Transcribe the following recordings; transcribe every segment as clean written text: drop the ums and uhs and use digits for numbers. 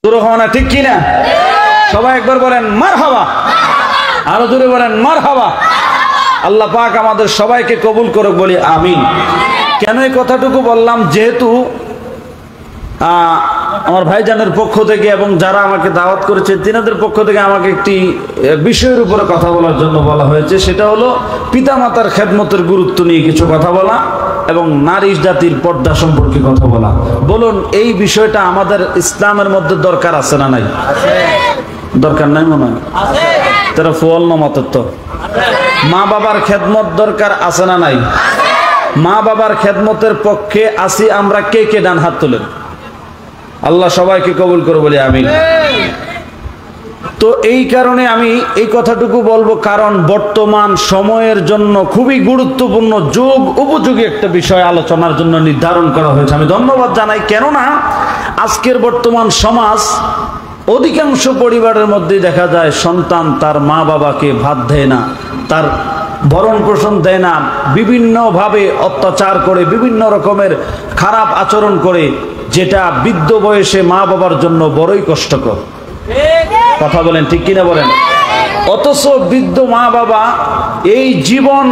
জোরে হওয়া না, ঠিক কিনা? সবাই একবার বলেন মারহাবা, আরো জোরে বলেন মারহাবা। আল্লাহ পাক আমাদের সবাইকে কবুল করুক, বলি আমিন। কেন এই কথাটুকু বললাম? যেহেতু আমার ভাইজানের পক্ষ থেকে এবং যারা আমাকে দাওয়াত করেছে তিনাদের পক্ষ থেকে আমাকে একটি বিষয়ের উপরে কথা বলার জন্য বলা হয়েছে। সেটা হলো পিতামাতার খেদমতের গুরুত্ব নিয়ে কিছু কথা বলা এবং নারী জাতির পর্দা সম্পর্কে কথা বলা। বলুন, এই বিষয়টা আমাদের ইসলামের মধ্যে দরকার আছে না নাই? দরকার নাই মনে হয়? তারা ফল নমতের তো মা বাবার খেদমত দরকার আছে না নাই? মা বাবার খেদমতের পক্ষে আসি আমরা কে কে? ডান হাত তোলেন। আল্লাহ সবাইকে কবুল করে, বলি আমিন। তো এই কারণে আমি এই কথাটুকু বলবো, কারণ বর্তমান সময়ের জন্য খুবই গুরুত্বপূর্ণ যুগ উপযোগী একটা বিষয় আলোচনার জন্য নির্ধারণ করা হয়েছে। আমি ধন্যবাদ জানাই, কেননা আজকের বর্তমান সমাজ অধিকাংশ পরিবারের মধ্যে দেখা যায় সন্তান তার মা বাবাকে ভাত দেয় না, তার ভরণ পোষণ দেয় না, বিভিন্নভাবে অত্যাচার করে, বিভিন্ন রকমের খারাপ আচরণ করে, যেটা বৃদ্ধ বয়সে মা বাবার জন্য বড়ই কষ্টকর। কথা বলেন, ঠিক কিনা বলেন? অথচ বৃদ্ধ মা বাবা এই জীবন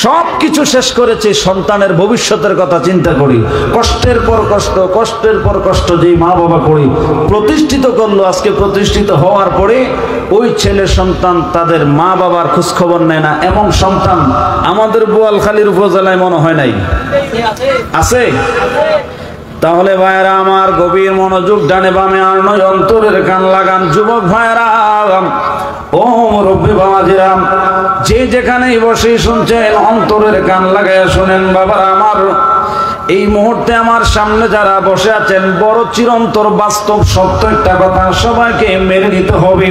সবকিছু শেষ করেছে সন্তানের ভবিষ্যতের কথা চিন্তা করি, কষ্টের পর কষ্ট, কষ্টের পর কষ্ট যেই মা বাবা করি প্রতিষ্ঠিত করলো। আজকে প্রতিষ্ঠিত হওয়ার পরে ওই ছেলে সন্তান তাদের মা বাবার খোঁজখবর নেয় না, এমন সন্তান আমাদের বোয়ালখালীর উপজেলায় মনে হয় নাই? আছে? তাহলে ভাইয়েরা আমার, গভীর মনোযোগ, ডানে বামে আর নয় অন্তরের কান লাগান। যুবক ভাইয়েরা, ও মুরব্বী বাবাজিরা, যে যেখানেই বসে শুনছেন অন্তরের কান লাগাইয়া শুনেন। বাবারা আমার, এই মুহূর্তে আমার সামনে যারা বসে আছেন, বড় চিরন্তর বাস্তব সত্য একটা কথা সবাইকে মেনে নিতে হবে।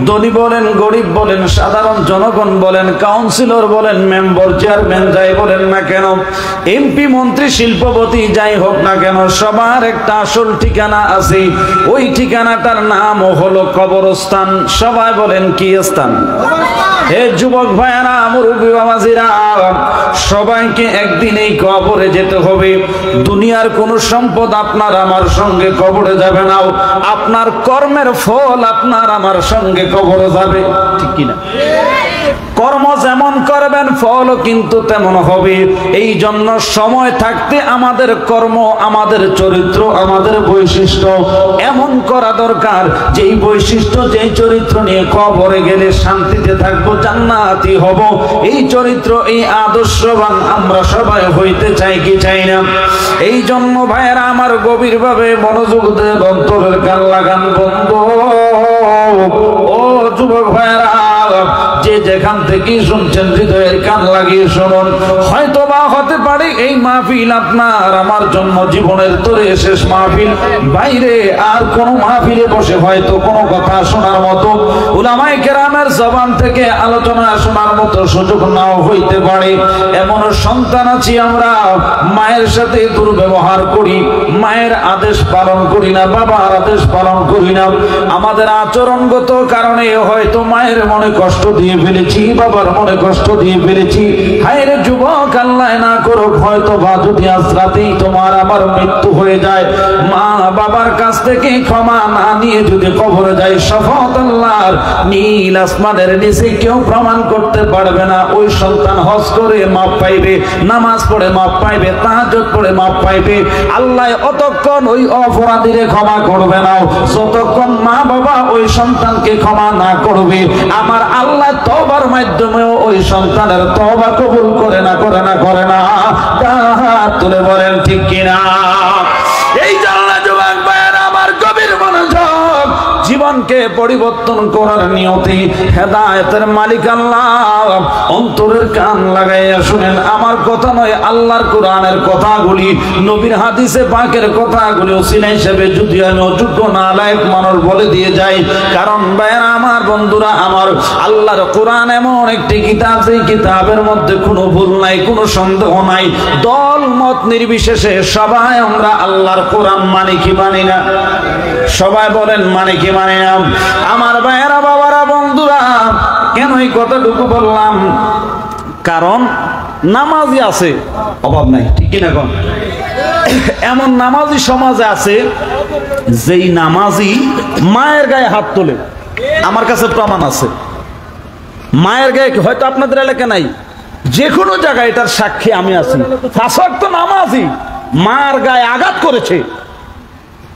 ধনী বলেন, গরিব বলেন, সাধারণ জনগণ বলেন, কাউন্সিলর বলেন, মেম্বার, চেয়ারম্যান যাই বলেন না কেন, এমপি, মন্ত্রী, শিল্পপতি যাই হোক না কেন, সবার একটা আসল ঠিকানা আছে। ওই ঠিকানাটার নাম হলো কবরস্থান। সবাই বলেন কি স্থান? হে যুবক ভাইয়েরা, মুরব্বী বাবাজিরা, সবাইকে একদিন এই কবরে যেতে হবে। দুনিয়ার কোন সম্পদ আপনার আমার সঙ্গে কবরে যাবে না, আপনার কর্মের ফল আপনার আমার সঙ্গে কবরে যাবে, ঠিক কিনা? কর্ম যেমন করবেন ফলও কিন্তু তেমন হবে। এই জন্য সময় থাকতে আমাদের কর্ম, আমাদের চরিত্র, আমাদের বৈশিষ্ট্য এমন করা দরকার, যেই বৈশিষ্ট্য, যেই চরিত্র নিয়ে কবরে গেলে শান্তিতে থাকবো, জান্নাতি হব। এই চরিত্র, এই আদর্শবান আমরা সবাই হইতে চাই কি চাই না? এই জন্য ভাইয়েরা আমার, গভীরভাবে মনোযোগ দিয়ে অন্তরের কান লাগান বন্ধু। ও যুবক ভাইয়েরা, যে যেখান থেকে শুনছেন হৃদয়ের কান লাগিয়ে শুনুন। হয়তো বা হতে পারে এই মাহফিল আপনার আমার জন্য জীবনের তরে শেষ মাহফিল। বাইরে আর কোন মাহফিলে বসে হয়তো কোনো কথা শোনার মতো, উলামায়ে কেরামের জবান থেকে আলোচনা শোনার মতো সুযোগ নাও হইতে পারে। এমন সন্তান আছি আমরা, মায়ের সাথে দুর্ব্যবহার করি, মায়ের আদেশ পালন করি না, বাবার আদেশ পালন করি না। আমাদের আচরণগত কারণে হয়তো মায়ের মনে কষ্ট দিয়ে ফেলেছি, বাবার মনে কষ্ট দিয়ে ফেলেছি। হায়রে যুবক, আল্লাহ না করুক, হয়তো বা যদি আজ রাতেই তোমার আমার মৃত্যু হয়ে যায়, মা বাবার কাছ থেকে ক্ষমা না নিয়ে যদি কবরে যায়, শপথ আল্লাহর, নীল আসমানের নিচে কেউ প্রমাণ করতে পারবে না ওই সন্তান হজ করে মাপ পাইবে, নামাজ পড়ে মাপ পাইবে, তাহাজ্জুদ পড়ে মাপ পাইবে। আল্লাহ অতক্ষণ ওই অপরাধীরে ক্ষমা করবে না যতক্ষণ মা বাবা ওই সন্তানকে ক্ষমা না করবে। আমার আল্লাহ তওবার মাধ্যমেও ওই সন্তানের তওবা কবুল করে না, করে না, করে না। হাত তুলে বলেন ঠিক কিনা? এই জন্য যুবক ভাইয়েরা আমার, গভীর মনোযোগ, জীবনকে পরিবর্তন করার নিয়তে হেদায়েতের মালিক আল্লাহ। অন্তরের কান লাগাইয়া শুনেন, আমার কথা নয়, আল্লাহর কোরআনের কথাগুলি, নবীর হাদিসে পাকের কথাগুলি ওসিলা হিসেবে যদি আমি অযোগ্য নালায়েক মানুষ বলে দিয়ে যাই, কারণ ভাইয়েরা আমার, বন্ধুরা আমার, আল্লাহর কোরআন এমন একটি কিতাব, যে কিতাবের মধ্যে কোনো ভুল নাই, কোনো সন্দেহ নাই। দল মত নির্বিশেষে সবাই আমরা আল্লাহর কোরআন মানি কি মানি না? সবাই বলেন মানি কি মানি না? আমার ভাইয়েরা, বাবারা, বন্ধুরা, কেন এই কথাটুকু বললাম? কারণ নামাজি আছে, অভাব নাই, ঠিক কিনা? কোন এমন নামাজি সমাজে আছে যেই নামাজি মায়ের গায়ে হাত তোলে। আমার কাছে প্রমাণ আছে। মায়ের গায়ে, হয়তো আপনাদের এলাকা নাই, যে কোনো জায়গায় এটার সাক্ষী আমি আছি। ফাঁসক তো নামাজি মার গায়ে আঘাত করেছে,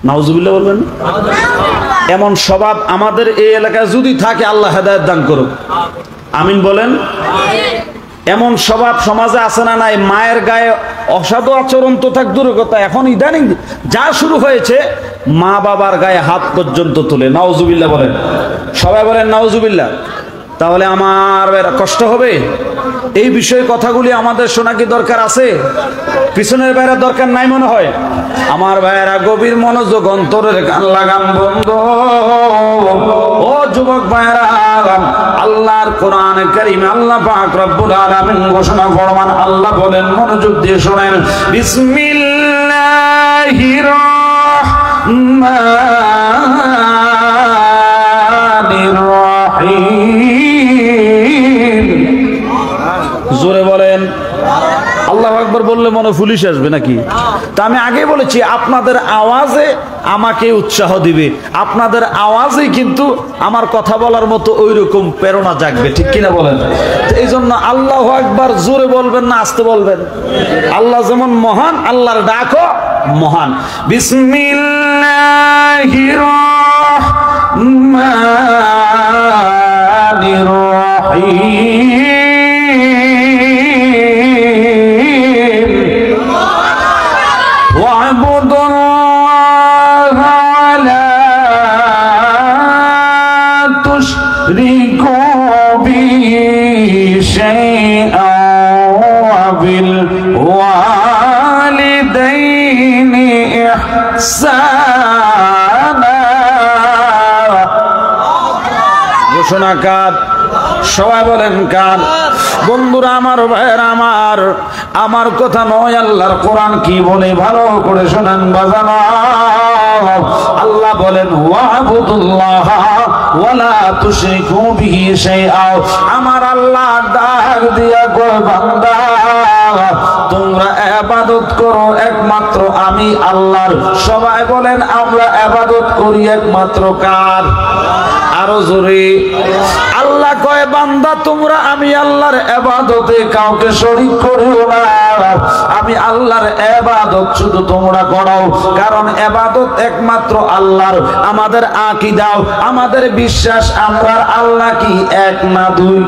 নাউজুবিল্লাহ বলবেন। এমন স্বভাব আমাদের এই এলাকায় যদি থাকে, আল্লাহ হেদায়েত দান করুক, আমিন বলেন। এমন স্বভাব সমাজে আছে না নাই? মায়ের গায়ে অসাধু আচরণ তো থাক দূরের কথা, এখন ইদানিং যা শুরু হয়েছে, মা বাবার গায়ে হাত পর্যন্ত তোলে। নাউজুবিল্লাহ বলেন, সবাই বলেন নাউজুবিল্লাহ। তাহলে আমার কষ্ট হবে? এই বিষয়ে কথাগুলি আমাদের শোনা কি দরকার আছে? পিছনের ভাইয়েরা দরকার নাই মনে হয়? আমার ভাইয়েরা গভীর মনোযোগ, অন্তরের কান লাগান বন্ধু। ও যুবক ভাইয়েরা, আল্লাহর কোরআন কারীমে আল্লাহ পাক রব্বুল আলামিন ঘোষণা ফরমান, আল্লাহ বলেন, মনোযোগ দিয়ে শোনেন, বিসমিল্লাহির রাহমানির রাহিম। জোরে বলেন আল্লাহু আকবার। বললে মনে পুলিশ আসবে নাকি? তা আমি আগে বলেছি, আপনাদের আওয়াজে আমাকে উৎসাহ দিবে, আপনাদের আওয়াজেই কিন্তু আমার কথা বলার মতো ওই রকম প্রেরণা জাগবে, ঠিক কিনা বলেন? এই জন্য আল্লাহু আকবার জোরে বলবেন না আস্তে বলবেন? আল্লাহ যেমন মহান, আল্লাহর ডাকও মহান। বিসমিল্লাহির রাহমানির রাহিম। ঘোষণা কার? সবাই বলেন কার? বন্ধুরা আমার, ভাইয়েরা আমার, আমার কথা নয়, আল্লাহর কোরআন কি বলে ভালো করে শোনেন বাজানো। আল্লাহ বলেন, ওয়াবুদুল্লাহ ওয়ালা তুশরিকু বিহি শাইআ। আমার আল্লাহ ডাক দিয়া কয়, বান্দা তোমরা ইবাদত করো একমাত্র আমি আল্লাহর। সবাই বলেন, আমরা ইবাদত করি একমাত্র কার? আরো জোরে। আল্লাহ কয়, বান্দা তোমরা আমি আল্লাহর ইবাদতে কাউকে শরীক করিও না। আমি আল্লাহর ইবাদত শুধু তোমরা করো, কারণ ইবাদত একমাত্র আল্লাহর। আমাদের আকীদা, আমাদের বিশ্বাস, আমরা আল্লাহ কি এক না দুই?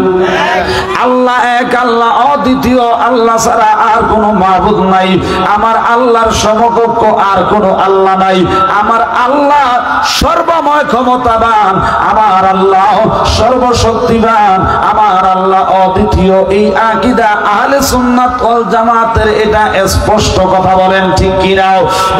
আল্লাহ এক, আল্লাহ অদ্বিতীয়, আল্লাহ ছাড়া আর কোনো মাবুদ নাই। আমার আল্লাহর সমকক্ষ আর কোনো আল্লাহ নাই। আমার আল্লাহ সর্বময় ক্ষমতাবান, আমার আল্লাহ সর্বশক্তিমান, আমার আল্লাহ অদ্বিতীয়। এই আকীদা আহলে সুন্নাত ওয়াল জামাতের, এটা স্পষ্ট কথা, বলেন ঠিক কি না?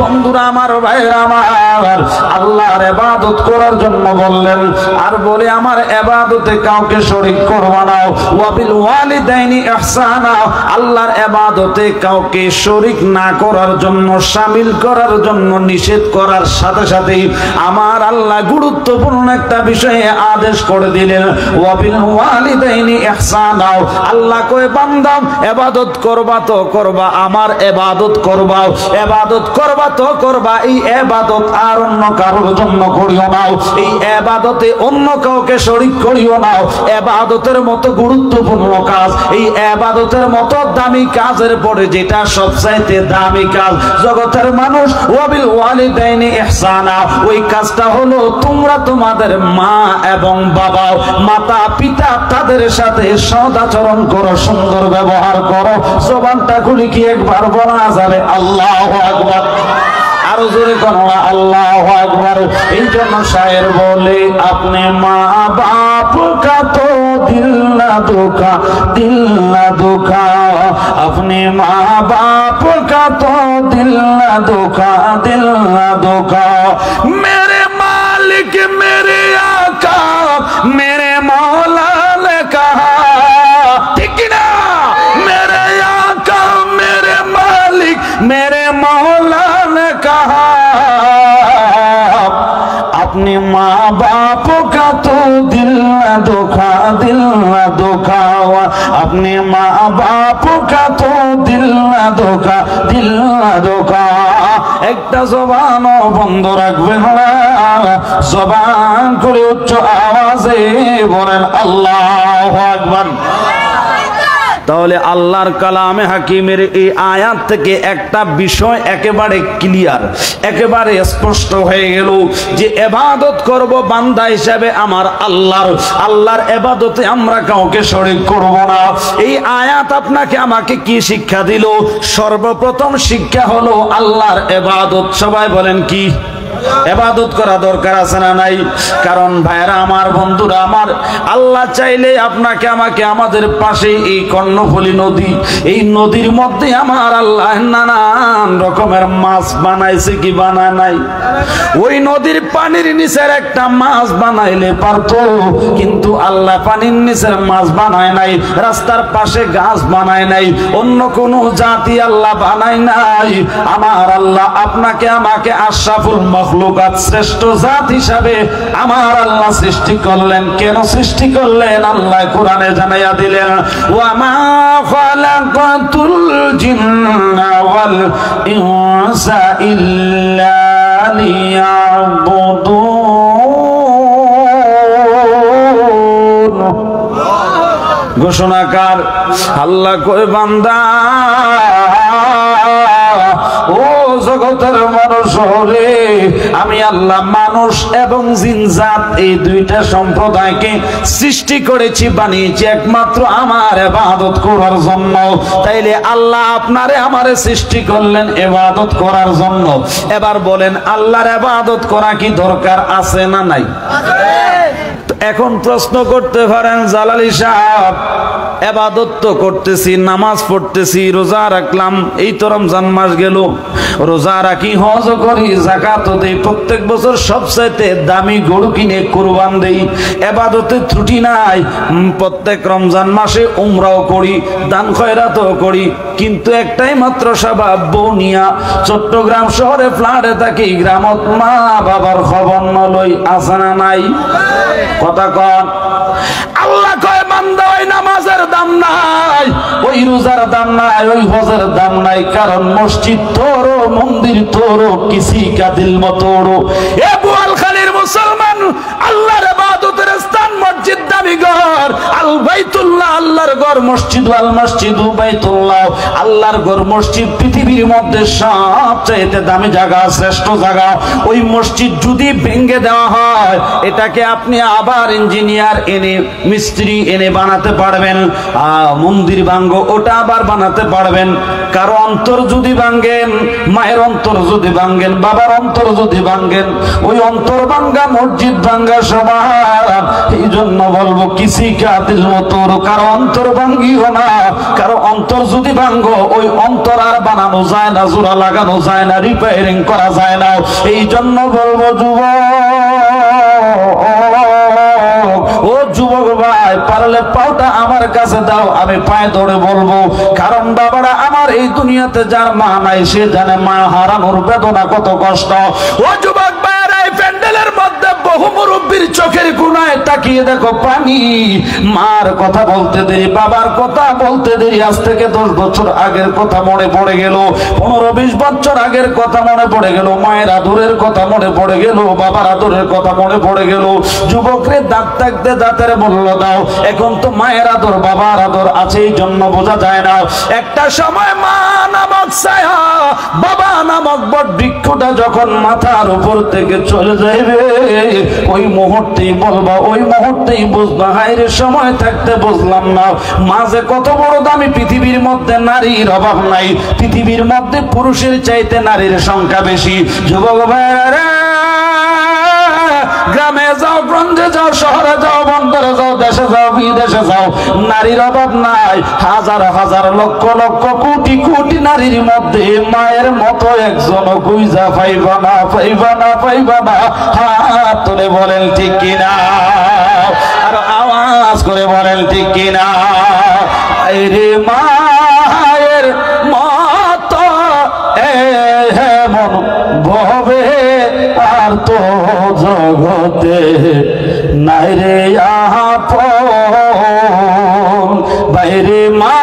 বন্ধুরা আমার, ভাইরা আমার, আল্লাহর ইবাদত করার জন্য বললেন, আর বলে আমার ইবাদতে কাউকে শরীক করবা না। ওয়া বিল ওয়ালিদাইনি ইহসানা, আল্লাহর ইবাদতে কাউকে শরীক না করার জন্য, শামিল করার জন্য নিষেধ করার সাথে সাথেই আমার আল্লাহ গুরুত্বপূর্ণ একটা বিষয়ে আদেশ করে দিলেন, ওয়া বিল ওয়ালিদাইনি ইহসানা। আল্লাহ কয়, বান্দা ইবাদত করবা তো করবা, আমার ইবাদত করবা, ইবাদত করবা তো করবা। এই ইবাদত আর অন্য কারোর জন্য করিও না, এই ইবাদতে অন্য কাউকে শরীক করিও না। ইবাদতের মতো গুরুত্বপূর্ণ কাজ, এই ইবাদতের মতো দামি কাজের পরে যেটা সবচাইতে দামি কাজ জগতের মানুষ, ওয়া বিল ওয়ালিদাইনি ইহসানা, ওই কাজটা হলো তোমরা তোমাদের মা এবং বাবা, মাতা পিতা, তাদের সাথে সদাচরণ করো, সুন্দর ব্যবহার করো। জবানটা খুলে কি একবার বলা যাবে আল্লাহু আকবার? আরো জোরে করো আল্লাহু আকবার। এই জন্য শায়ের বলে, আপনি মা বাপ কা তো দিল না দুখা, দিল না দুখা, আপনি মা বাপ কা তো দিল না দুখা, দিল না দুখা। मेरे मालिक मेरे आका मेरे मौला ने कहा, ठीक ना? मेरे आका मेरे मालिक मेरे मौला ने कहा, अपने माँ बाप का तो दिल न धोखा अपने माँ बाप का तो दिल न धोखा একটা জবানও বন্ধ রাখবেন না জবান করে উচ্চ আওয়াজে বলেন আল্লাহু আকবার। তাহলে আল্লাহর কালামে হাকিমের এই আয়াত থেকে একটা বিষয় একেবারে ক্লিয়ার, একেবারে স্পষ্ট হয়ে গেল যে ইবাদত করব বান্দা হিসেবে আমার আল্লাহর ইবাদতে আমরা কাউকে শরীক করব না। এই আয়াত আপনাকে আমাকে কি শিক্ষা দিল? সর্বপ্রথম শিক্ষা হলো আল্লাহর ইবাদত। সবাই বলেন কি ইবাদত করা দরকার আছে না নাই? কারণ ভাইরা আমার, বন্ধুরা আমার, আল্লাহ চাইলে আপনাকে আমাকে আমাদের পাশে এই কর্ণফুলী নদী, এই নদীর মধ্যে আমার আল্লাহ নানান রকমের মাছ বানাইছে কি বানায় নাই? ওই নদীর পানির নিচের একটা মাছ বানাইলে পারতো, কিন্তু আল্লাহ পানির নিচের মাছ বানায় নাই, রাস্তার পাশে গাছ বানায় নাই, অন্য কোনো জাতি আল্লাহ বানায় নাই। আমার আল্লাহ আপনাকে আমাকে আশরাফুল মাখলুকাত, শ্রেষ্ঠ জাত হিসাবে আমার আল্লাহ সৃষ্টি করলেন। কেন সৃষ্টি করলেন? আল্লাহ কোরআনে জানাইয়া দিলেন, ওয়া মা খালাকাতুল জিন্না ওয়াল ইনসা ইল্লা লিয়াবুদুন। ঘোষণাকার আল্লাহ কয়, বান্দা ও জগতের মানুষ রে, আমি আল্লাহ মানুষ এবং জিনজাত এই দুইটা সম্প্রদায়কে সৃষ্টি করেছি, বানিয়েছি একমাত্র আমার ইবাদত করার জন্য। তাইলে আল্লাহ আপনারে আমারে সৃষ্টি করলেন ইবাদত করার জন্য। এবার বলেন, আল্লাহর ইবাদত করা কি দরকার আছে না নাই? এখন প্রশ্ন করতে পারেন, জালালী সাহেব ইবাদত তো করতেছি, নামাজ পড়তেছি, রোজা রাখলাম, এই তো রমজান মাস গেল, রোজা রাখি, হজ করি, যাকাত দেই, প্রত্যেক বছর সবচাইতে দামি গরু কিনে কুরবান দেই, ইবাদতে ত্রুটি নাই, প্রত্যেক রমজান মাসে উমরাও করি, দান খয়রাতও করি, কিন্তু একটাই মাত্র স্বভাব, বউ নিয়া চট্টগ্রাম শহরে ফ্ল্যাটে থাকি, গ্রামত মা বাবার খবর নলই, আছে না নাই? কথা কন। আল্লাহ কয়, বান্দা ওই নামাজের দাম নাই, ওই রোজার দাম নাই, ওই হজের দাম নাই, কারণ মসজিদ তোরো, মন্দির তোরো, কিসি কা দিল মতোরো। এ বোয়ালখালীর মুসলমান, আল্লাহর ইবাদতের স্থান মসজিদ, দামি ঘর আল বাইতুল্লাহ, আল্লাহর ঘর মসজিদ, আল মসজিদু বাইতুল্লাহ, আল্লাহর ঘর মসজিদ পৃথিবীর মধ্যে সবচেয়ে দামি জায়গা, শ্রেষ্ঠ জায়গা। ওই মসজিদ যদি ভেঙে দেওয়া হয়, এটাকে আপনি আবার ইঞ্জিনিয়ার এনে, মিস্ত্রি এনে বানাতে পারবেন। মন্দির ভাঙ্গ, ওটা আবার বানাতে পারবেন। কারো অন্তর যদি ভাঙ্গেন, মায়ের অন্তর যদি ভাঙ্গেন, বাবার অন্তর যদি ভাঙ্গেন, ওই অন্তর ভাঙ্গা মসজিদ ভাঙ্গা সমান। এই জন্য বলবো, কিসি কা দিল মতোর, কারো অন্তর ভাঙ্গিও না। কারো অন্তর যদি ভাঙ্গো, ওই অন্তর আর বানানো যায় না, জোড়া লাগানো যায় না, রিপেয়ারিং করা যায় না। এই জন্য বলবো, ও যুবক ভাই, পারলে পাওটা আমার কাছে দাও, আমি পায়ে ধরে বলবো। কারণ বাবারা আমার, এই দুনিয়াতে যার মা নাই, সে জানে মা হারানোর বেদনা কত কষ্ট। ও যুবক ভাইরা, এই প্যান্ডেলের মধ্যে বহু মুরব্বীর চোখের কোণায় তাকিয়ে দেখো পানি। মার কথা বলতে দেরি, বাবার কথা বলতে দেরি, আজ থেকে 10 বছর আগের কথা মনে পড়ে গেল, 15-20 বছর আগের কথা মনে পড়ে গেল, মায়ের আদরের কথা মনে পড়ে গেল, বাবার আদরের কথা মনে পড়ে গেল। যুবকরে দাঁত থাকতে দাঁতের মূল্য দাও। এখন তো মায়ের আদর, বাবার আদর আছে, এই জন্য বোঝা যায় না। একটা সময় মা নামক ছায়া, বাবা নামক বট বৃক্ষটা যখন মাথার উপর থেকে চলে যাইবে, ওই মুহূর্তেই বলবা, ওই মুহূর্তেই বুঝবা, হায়রে সময় থাকতে বুঝলাম না মাঝে কত বড় দামি। পৃথিবীর মধ্যে নারীর অভাব নাই, পৃথিবীর মধ্যে পুরুষের চাইতে নারীর সংখ্যা বেশি। যুবক ভাইরা, গ্রামে যাও, গঞ্জে যাও, শহরে যাও, বন্দরে যাও, দেশে যাও, বিদেশে যাও, নারীর অভাব নাই। হাজার হাজার লক্ষ লক্ষ কোটি কোটি নারীর মধ্যে মায়ের মতো একজন খুঁজা পাইবা না, পাইবা না, পাইবা না। হাত তুলে বলেন ঠিক কিনা, আর আওয়াজ করে বলেন ঠিক কিনা। রে মায়ের মতো এমন ভবে আর তো জগতে নাই রে আপন, বাইরে মা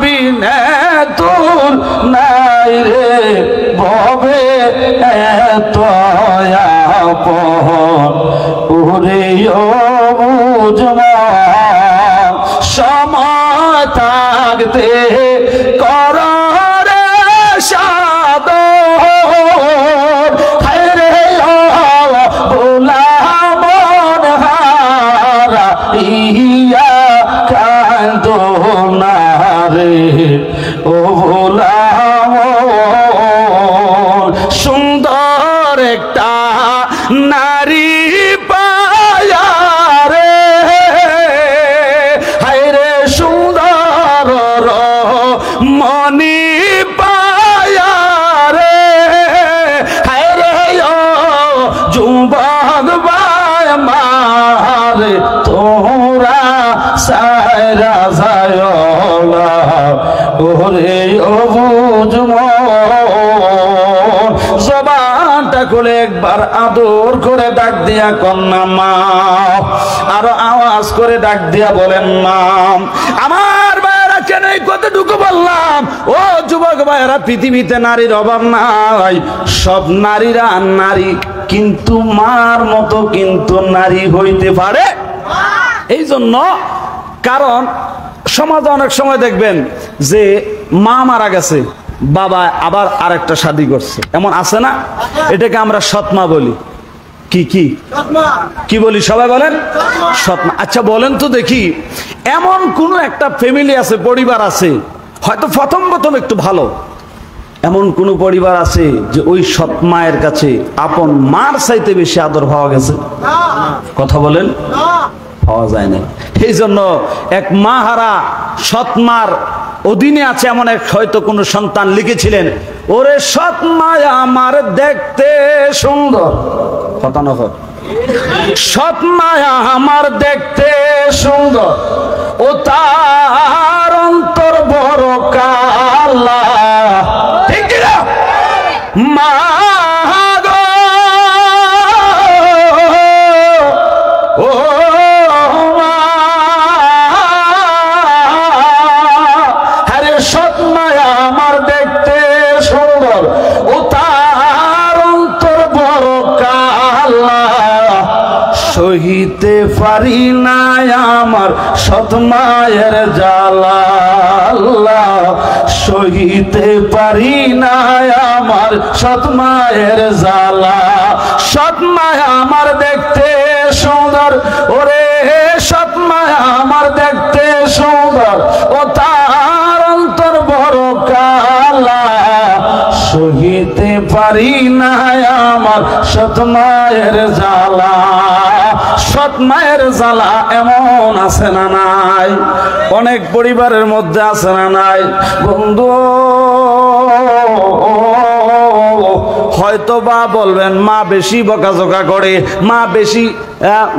বিনে তোর নাই রে ভবে এত আপন। ওরে ও বুঝমান সময় থাকতে কর রে সাদর, হায়রে গোলাম হারা ইয়া কান্দো না রে ও গোলাম। সুন্দর একটা নারী পায়া রে, হায়রে সুন্দর মনি পায়া রে, হায়রে যুবক ভাই মারে তোরা সায়রা যায় না, ওরে ও বুঝমন জবানটা খুলে একবার আদর করে ডাক দিয়া কন্যা মা, আরো আওয়াজ করে ডাক দিয়া বলেন মা। আমার ভাইয়েরা কেন এই কতটুকু বললাম? ও যুবক ভাইয়েরা, পৃথিবীতে নারীর অভাব নাই, সব নারীরা নারী, কিন্তু মার মতো কিন্তু নারী হইতে পারে। এই জন্য, কারণ সমাজে অনেক সময় দেখবেন যে মা মারা গেছে, বাবা আবার আরেকটা শাদী করছে, এমন আছে না? এটাকে আমরা সৎমা বলি। কি কি কি বলি সবাই বলেন? সৎমা। আচ্ছা বলেন তো দেখি, এমন কোন একটা ফ্যামিলি আছে, পরিবার আছে, হয়তো প্রথম প্রথম একটু ভালো, এমন কোন পরিবার আছে যে ওই সৎ মায়ের কাছে আপন মার চাইতে বেশি আদর পাওয়া গেছে? কথা বলেন, পাওয়া যায় না। এই জন্য এক মা হারা সৎ মার অধীনে আছে এমন এক হয়তো কোন সন্তান লিখেছিলেন, ওরে সৎ মা আমার দেখতে সুন্দর, কথা না হয়, সৎ মা আমার দেখতে সুন্দর, ও তার অন্তর বড় কালা, ঠিক না মা গো, ও সহিতে পারি না আমার সৎ মায়ের জ্বালা, সহিতে পারি না আমার সৎ মায়ের জ্বালা। সৎ মা আমার দেখতে সুন্দর, ওরে সৎ মা আমার দেখতে সুন্দর, ও তার অন্তর বড় কালা, সহিতে পারি না আমার সৎ মায়ের জ্বালা। সৎ মায়ের জ্বালা এমন আছে না নাই? অনেক পরিবারের মধ্যে আছে না নাই? বন্ধু হয়তো বা বলবেন মা বেশি বকাঝকা করে, মা বেশি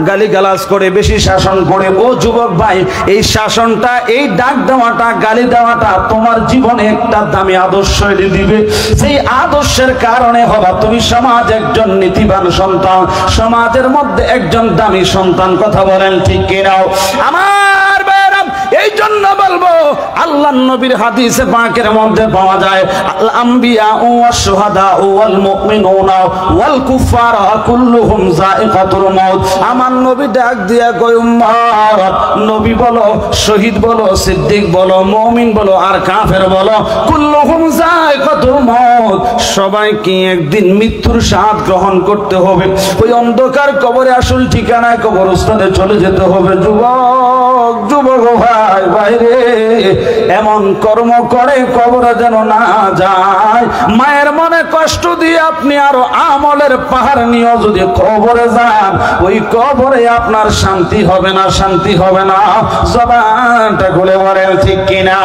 গালিগালাজ করে, বেশি শাসন করে। ও যুবক ভাই, এই শাসনটা, এই ডাক দেওয়াটা, গালি দেওয়াটা তোমার জীবনে একটা দামি আদর্শ এনে দিবে। সেই আদর্শের কারণে হবা তুমি সমাজ একজন নীতিবান সন্তান, সমাজের মধ্যে একজন দামি সন্তান। কথা বলেন ঠিক কিনাও আমার ভাইরা? এই জন্য বলবো, আল্লাহর নবীর হাদিসে পাকের মধ্যে পাওয়া যায়, আল আম্বিয়া ওয়াস শুহাদা ওয়াল মুমিনুনা ওয়াল কুফারা কুল্লুহুম যায়িকাতুল মাউত। আমার নবী ডাক দিয়া কয়, উম্মত, নবী বলো, শহীদ বলো, সিদ্দিক বলো, মুমিন বলো, আর কাফের বলো, কুল্লুহুম যায়িকাতুল মাউত, সবাইকে একদিন মৃত্যুর স্বাদ গ্রহণ করতে হবে। ওই অন্ধকার কবরে, আসল ঠিকানায় কবরস্থানে চলে যেতে হবে। যুবক, যুবক ভাই, বাইরে এমন কর্ম করে কবরে যেন না যায়। মায়ের মনে কষ্ট দিয়ে আপনি আরো আমলের পাহাড় নিয়ে যদি কবরে যান, ওই কবরে আপনার শান্তি হবে না, শান্তি হবে না। জবানটা খুলে বলেন ঠিক কিনা?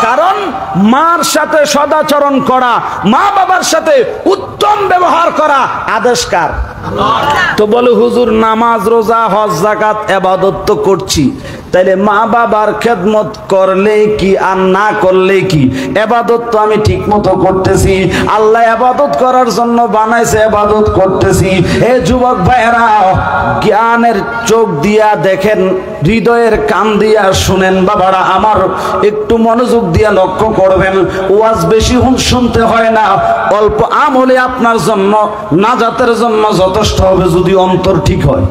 কারণ মার সাথে সদাচরণ করা, মা বাবার সাথে উত্তম ব্যবহার করা আদেশ কার? তো বলে হুজুর নামাজ রোজা হজ যাকাত ইবাদত তো করছি, তাইলে মা বাবার খেদমত করলে কি আর না করলে কি, ইবাদত তো আমি ঠিক মতো করতেছি, আল্লাহ ইবাদত করার জন্য বানাইছে, ইবাদত করতেছি। এ যুবক ভাইরা, জ্ঞানের চোখ দিয়া দেখেন, হৃদয়ের কান দিয়া শুনেন বাবারা আমার, একটু মনোযোগ দিয়া লক্ষ্য করবেন। ওয়াজ বেশি শুনতে হয় না, অল্প আমলে আপনার জন্য নাজাতের জন্য যথেষ্ট হবে, যদি অন্তর ঠিক হয়।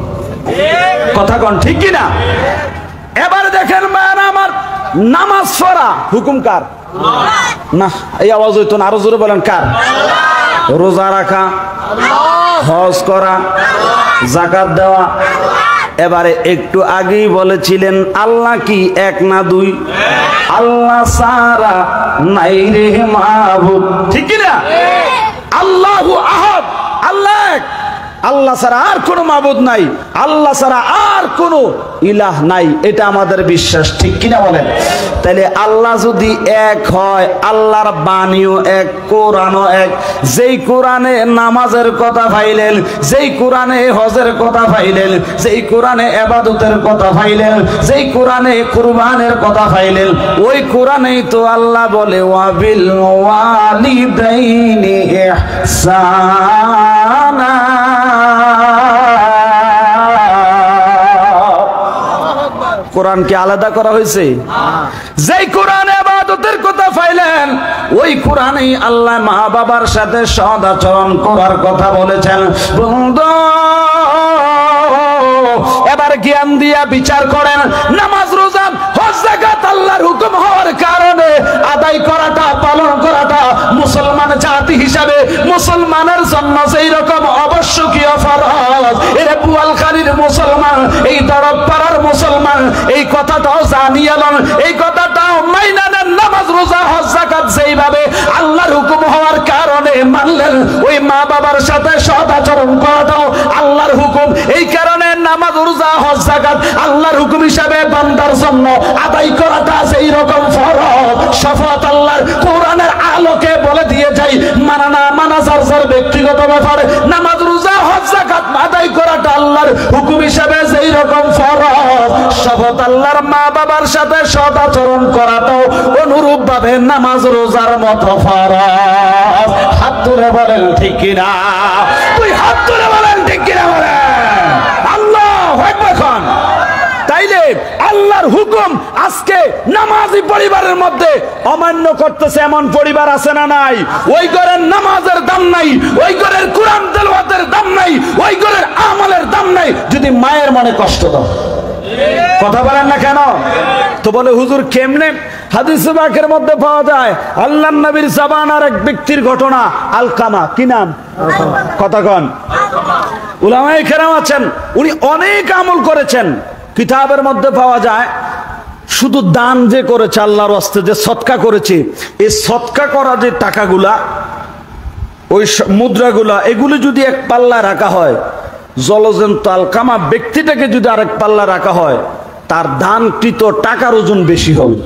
কথা কন ঠিক কিনা? এবার দেখেন ভাইরা আমার, নামাজ পড়া হুকুম কার? না, এই আওয়াজ হইতো না, আরো জোরে বলেন কার? রোজা রাখা, হজ করা, যাকাত দেওয়া। এবারে একটু আগেই বলেছিলেন আল্লাহ কি এক না দুই? আল্লাহ সারা নাই রে মাহবুব, ঠিক কিনা? আল্লাহু আহাদ, আল্লাহ এক, আল্লাহ ছাড়া আর কোনো মাবুদ নাই, আল্লাহ ছাড়া আর কোনো ইলাহ নাই, এটা আমাদের বিশ্বাস, ঠিক কিনা বলেন? তাহলে আল্লাহ যদি এক হয়, আল্লাহর বাণীও এক, কোরআনও এক। যেই কোরআনে নামাজের কথা পাইলেন, যেই কোরআনে হজের কথা পাইলেন, যেই কোরআনে ইবাদতের কথা পাইলেন, যেই কোরআনে কুরবানের কথা পাইলেন, ওই কোরআনেই তো আল্লাহ বলে ওয়াবিল ওয়ালিদাইনি ইহসানা। কোরআনকে আলাদা করা হয়েছে? যেই কোরআনে ইবাদতের কথা পাইলেন, ওই কোরআনেই আল্লাহ মা বাবার সাথে সৎ আচরণ করার কথা বলেছেন। বন্ধু, এবার জ্ঞান দিয়া বিচার করেন, নামাজ রোজা হজ যাকাত আল্লাহর হুকুম হওয়ার কারণে আদায় করাটা, পালন করাটা মুসলমান জাতি হিসাবে মুসলমানের জন্য সেই রকম আবশ্যকীয় ফরজ। এর বুয়ালখালীর মুসলমান, এই দরবপাড়ার মুসলমান এই কথাটাও জানিয়ে লন, এই কথাটাও মাইনা নেন। নামাজ রোজা হজ যাকাত যেইভাবে আল্লাহর হুকুম হওয়ার কারণে মানলেন, ওই মা বাবার সাথে সৎ আচরণ করাটাও আল্লাহর হুকুম। এই কারণে নামাজ রোজা হজ যাকাত আল্লাহর হুকুম হিসাবে বান্দার জন্য আদায় করাটা সেই রকম ফরজ। শফাত আল্লাহর কোরআনের আলোকে বলে দিয়ে যাই, মানা না মানা যার যার ব্যক্তিগত ব্যাপার, নামাজ রোজা হজ যাকাত আদায় করাটা আল্লাহর হুকুম হিসাবে যেই রকম ফরজ, শফাত আল্লাহর মা বাবার সাথে সৎ আচরণ করাটাও অনুরূপ ভাবে নামাজ রোজার মতো ফরজ। হাত তুলে বলেন ঠিক কিনা? তুই হাত তুলে বলেন ঠিক কিনা বলেন? আল্লাহু আকবার খান। তাইলে আল্লাহর হুকুম আজকে নামাজি পরিবারের মধ্যে অমান্য করতেছে এমন পরিবার আছে না নাই? ওই ঘরের নামাজের দাম নাই, ওই ঘরের কোরআন তেলাওয়াতের দাম নাই, ওই ঘরের আমলের দাম নাই, যদি মায়ের মনে কষ্ট দাও। কথা বলেন না কেন? তো বলে হুজুর কেমনে? হাদিসে পাকের মধ্যে পাওয়া যায় আল্লাহর নবীর জামানার এক ব্যক্তির ঘটনা। আলকামা, কি নাম? কথা কন। উলামায়ে কেরাম আছেন, উনি অনেক আমল করেছেন। কিতাবের মধ্যে পাওয়া যায় শুধু দান যে করেছে, আল্লাহর রাস্তায় যে সদকা করেছে, এই সদকা করা যে টাকাগুলা, ওই মুদ্রাগুলা, এগুলো যদি এক পাল্লা রাখা হয়, জলজন্ত আলকামা ব্যক্তিটাকে যদি আরেক পাল্লা রাখা হয়, তার দানকৃত টাকার ওজন বেশি হবে।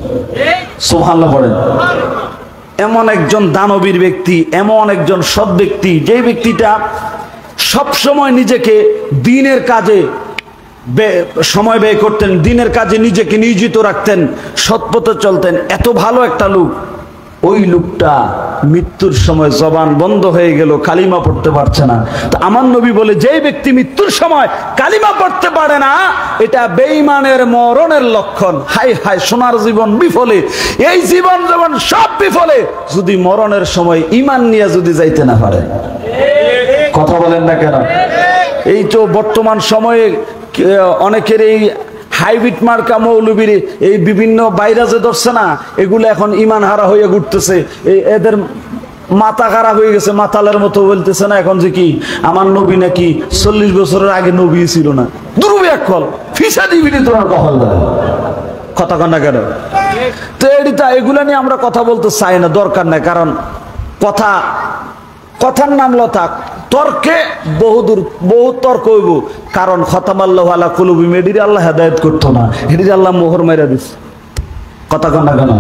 সুবহানাল্লাহ পড়েন। এমন একজন দানবীর ব্যক্তি, এমন একজন সৎ ব্যক্তি, যে ব্যক্তিটা সবসময় নিজেকে দিনের কাজে সময় ব্যয় করতেন, দিনের কাজে নিজেকে নিয়োজিত রাখতেন, সৎপথে চলতেন, এত ভালো একটা লোক। ওই লোকটা মৃত্যুর সময় জবান বন্ধ হয়ে গেল, কালিমা পড়তে পারছে না। তো আমার নবী বলে, যে ব্যক্তি মৃত্যুর সময় কালিমা পড়তে পারে না, এটা বেঈমানের মরণের লক্ষণ। হাই হাই, সোনার জীবন বিফলে, এই জীবন যেমন সব বিফলে, যদি মরণের সময় ঈমান নিয়ে যদি যাইতে না পারে। কথা বলেন না কেন? এই তো বর্তমান সময়ে অনেকের এই হাইব্রিড মার্কা মৌলবীর এই বিভিন্ন ভাইরাসে ধরছে না, এগুলো এখন ঈমান হারা হয়ে ঘুরতেছে। এদের মাথা খারাপ হয়ে গেছে, মাতালের মতো বলতেছে না এখন যে কি আমার নবী নাকি 40 বছরের আগে নবী ছিল না। দুর্ব্যাকল ফিসা দিবিনি তোমার কহল দেয়। কথা কন না কেন? তো এগুলা নিয়ে আমরা কথা বলতে চাই না, দরকার নাই। কারণ কথার নাম লতা, তর্কে বহু তর্ক হইব। কারণ খতামাল্লাহু আলা কুলুবিহিম, এদিকে আল্লাহ হেদায়েত করতো না, এদিকে আল্লাহ মোহর মাইরা দিচ্ছে। কথা কন না কেন?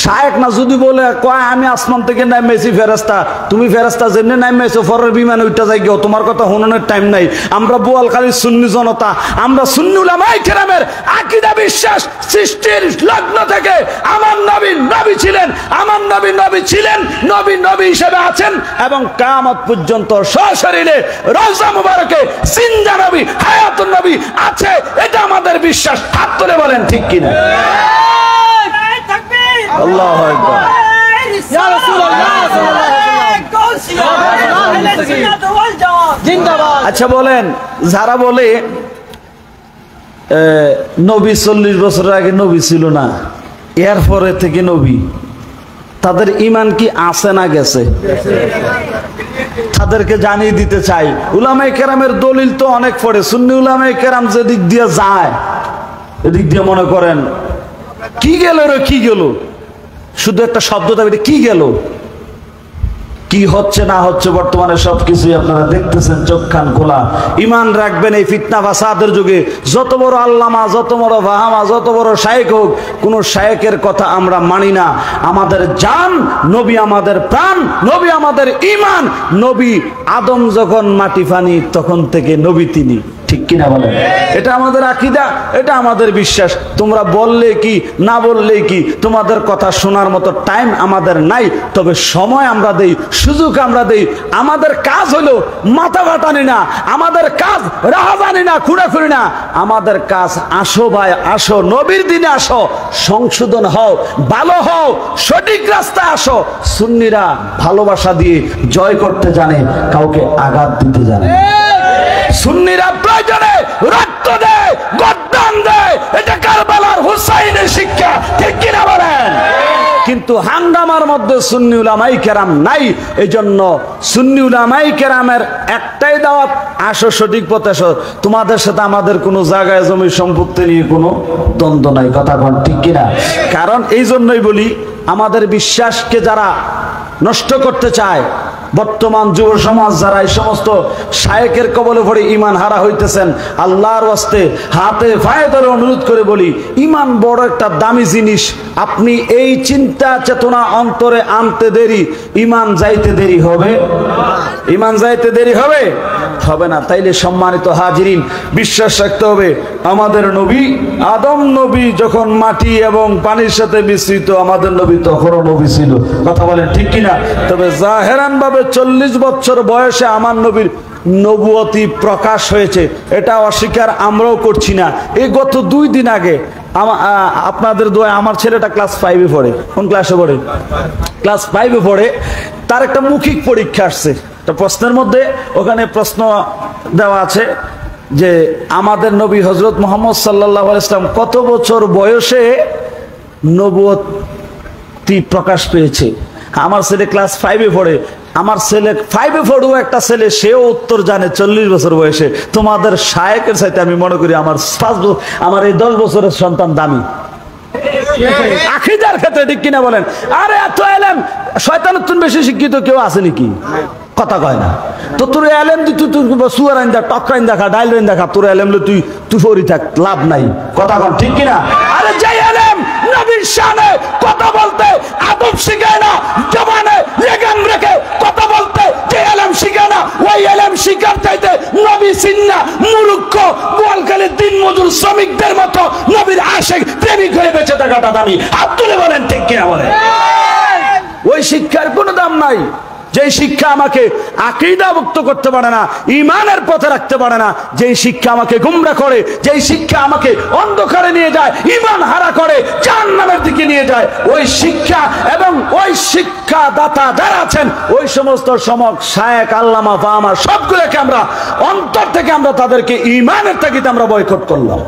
শায়েক না যদি বলে কয় আমি আসমান থেকে নামেছি ফেরেশতা, তুমি ফেরেশতা যেমনি নামেছো পরের বিমানে উঠতে যাই গিয়ে, তোমার কথা শুনানোর টাইম নাই। আমরা বোয়ালখালীর সুন্নি জনতা, আমরা সুন্নি উলামায়ে কেরামের আকীদা বিশ্বাস সৃষ্টির লগ্ন থেকে আমার নবী নবী ছিলেন, আমার নবী নবী ছিলেন, নবী নবী হিসেবে আছেন এবং কিয়ামত পর্যন্ত সশরীরে রওজা মুবারকে জিন্দা নবী হায়াতুন নবী আছে, এটা আমাদের বিশ্বাস। হাত তুলে বলেন ঠিক কিনা? আল্লাহু আকবার। ইয়া রাসূলুল্লাহ জিন্দাবাদ। আচ্ছা বলেন, যারা বলে নবী 40 বছরের আগে নবী ছিল না, এরপরে থেকে নবী, তাদের ঈমান কি আছে না গেছে? তাদেরকে জানিয়ে দিতে চাই, উলামায়ে কেরামের দলিল তো অনেক পড়ে। সুন্নি উলামায়ে কেরাম যেদিক দিয়ে যায়, এদিক দিয়ে মনে করেন কি গেল রে, কি গেল, শুধু একটা শব্দ দাবি, কি গেল, কি হচ্ছে না হচ্ছে বর্তমানে সবকিছুই আপনারা দেখতেছেন, চোখ কান খোলা। ঈমান রাখবেন এই ফিতনা ফাসাদের যুগে যত বড় আল্লামা, যত বড় ফাহামা, যত বড় শায়েখ হোক, কোন শায়েখের কথা আমরা মানি না। আমাদের জান নবী, আমাদের প্রাণ নবী, আমাদের ঈমান নবী। আদম যখন মাটি পানি তখন থেকে নবী তিনি, ঠিক কিনা বলেন? এটা আমাদের আকীদা, এটা আমাদের বিশ্বাস। তোমরা বললে কি না বললে কি, তোমাদের কথা শোনার মতো টাইম আমাদের নাই, তবে সময় আমরা দেই, সুযোগ আমরা দেই। আমাদের কাজ হলো মাথা ফাটানি না, আমাদের কাজ রাহাজানি না, খুঁড়াখুড়ি না, আমাদের কাজ আসো ভাই আসো, নবীর দিনে আসো, সংশোধন হও, ভালো হও, সঠিক রাস্তায় আসো। সুন্নিরা ভালোবাসা দিয়ে জয় করতে জানে, কাউকে আঘাত দিতে জানে। সুন্নিরা প্রয়োজনে রক্ত দেয়, গর্দান দেয়, এটা কারবালার হুসাইনের শিক্ষা, ঠিক কিনা বলেন? কিন্তু হাঙ্গামার মধ্যে সুন্নি উলামায়ে কেরাম নাই। এজন্য সুন্নি উলামায়ে কেরামের একটাই দাওয়াত, আসো সঠিক পথে আসো। তোমাদের সাথে আমাদের কোনো জায়গায় জমি সম্পত্তি নিয়ে কোনো দ্বন্দ্ব নাই, কথা কোন ঠিক কিনা? কারণ এই জন্যই বলি, আমাদের বিশ্বাসকে যারা নষ্ট করতে চায়, বর্তমান যুব সমাজ যারা এই সমস্ত শায়েখের কবলে পড়ে ঈমান হারা হইতেছেন, আল্লাহর ওয়াস্তে হাতে পায়ে ধরে অনুরোধ করে বলি, ঈমান বড় একটা দামি জিনিস। আপনি এই চিন্তা চেতনা অন্তরে আনতে দেরি, ঈমান যাইতে দেরি হবে? ঈমান যাইতে দেরি হবে? হবে না। তাইলে সম্মানিত হাজিরিন, বিশ্বাস রাখতে হবে, আমাদের নবী আদম নবী যখন মাটি এবং পানির সাথে মিশ্রিত, আমাদের নবী তখনও নবী ছিল, কথা বলেন ঠিক কিনা? তবে জাহেরান ভাবে 40 বছর বয়সে আমার নবীর নবুয়তি প্রকাশ হয়েছে, এটা অস্বীকার আমরাও করছি না। এই গত 2 দিন আগে আপনাদের দোয়ায় আমার ছেলেটা ক্লাস 5-এ পড়ে। কোন ক্লাসে পড়ে? ক্লাস 5-এ পড়ে। তার একটা মৌখিক পরীক্ষা আসছে, একটা প্রশ্নের মধ্যে ওখানে প্রশ্ন দেওয়া আছে যে আমাদের নবী হযরত মুহাম্মদ সাল্লাল্লাহু আলাইহি ওয়াসাল্লাম কত বছর বয়সে নবুয়তি প্রকাশ পেয়েছে। আমার ছেলে ক্লাস 5-এ পড়ে। আমার ছেলে 5-এ পড়ুয়া একটা ছেলে, সেও উত্তর জানে 40 বছর বয়সে। তোমাদের শায়েখের চাইতে আমি মনে করি আমার এই 10 বছরের সন্তান দামি আকীদার ক্ষেত্রে, ঠিক কিনা বলেন? আরে এত এলেম, শয়তানের তুন বেশি শিক্ষিত কেউ আছে নাকি? কথা কয় না তো। তোর এলেম দি তুই সুয়ার আইন দেখা, টক আইন দেখা, ডাইল আইন দেখা, তোর এলেম তুই ফরি থাক, লাভ নাই, কথা কন ঠিক কিনা? আরে যে এলেম নবীর শানে কথা বলতে আদব শিখায় না, জবানে লেগাম রেখে কথা বলতে যে এলেম শিখায় না, ওই এলেম শিখার চাইতে নবী সিন্না মূর্খ বোয়ালখালীর দিন মজুর শ্রমিকদের মতো নবীর আশিক প্রেমিক হয়ে বেঁচে থাকাটা দামি। হাত তুলে বলেন ঠিক কিনা বলেন? ওই শিক্ষার কোনো দাম নাই, যে শিক্ষা আমাকে আকীদা মুক্ত করতে পারে না, ঈমানের পথে রাখতে পারে না, যে শিক্ষা আমাকে গুমরা করে, যে শিক্ষা আমাকে অন্ধকারে নিয়ে যায়, ঈমান হারা করে, জাহান্নামের দিকে নিয়ে যায়, ওই শিক্ষা এবং ওই শিক্ষা দাতা যারা আছেন, ওই সমস্ত শায়েখ আল্লামা ফাহামা সবগুলোকে আমরা অন্তর থেকে আমরা তাদেরকে ঈমানের তাগিদে আমরা বয়কট করলাম।